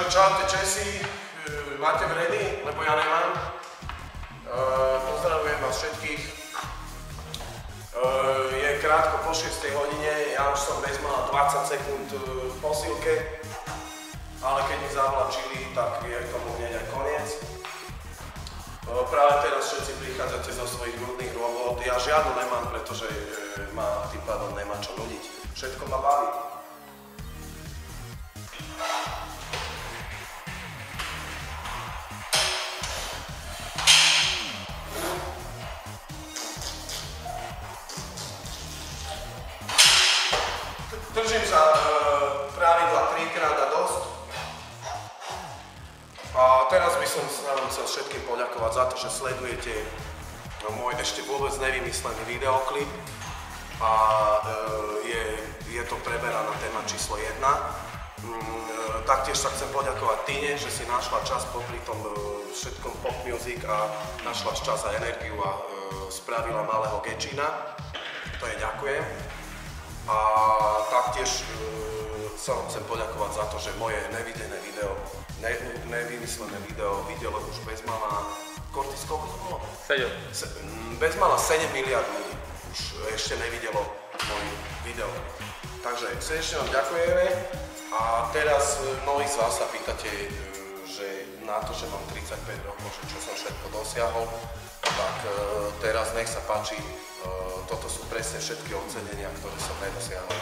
Takže čaute Česi, máte ready, lebo ja nemám. Pozdravujem vás všetkých. Je krátko po 6 hodine, ja už som bezmála 20 sekúnd v posilke, ale keď mi zavlačili, tak je tomu hneď aj koniec. Práve teraz všetci prichádzate zo svojich nudných robot, ja žiadnu nemám, pretože ma tým pádom nemá čo nudiť. Všetko ma baví. Držím sa pravidla 3-krát a dosť. A teraz by som sa vám chcel všetkým poďakovať za to, že sledujete môj ešte vôbec nevymyslený videoklip. A je to preberaná téma číslo 1. Taktiež sa chcem poďakovať Tine, že si našla čas popri tom všetkom pop music a našla čas a energiu a spravila malého gečina. To je ďakujem. A taktiež sa vám chcem poďakovať za to, že moje nevidené video, nevymyslené video videlo už bezmála, Kortis, koľko to bolo? 7. Bezmála 7 miliard ľudí už ešte nevidelo môj video. Takže srdečne vám ďakujeme a teraz mnohí z vás sa pýtate, že na to, že mám 35 rokov, že čo som všetko dosiahol, tak teraz nech sa páči, toto sú presne všetky ocenenia, ktoré som nedosiahol.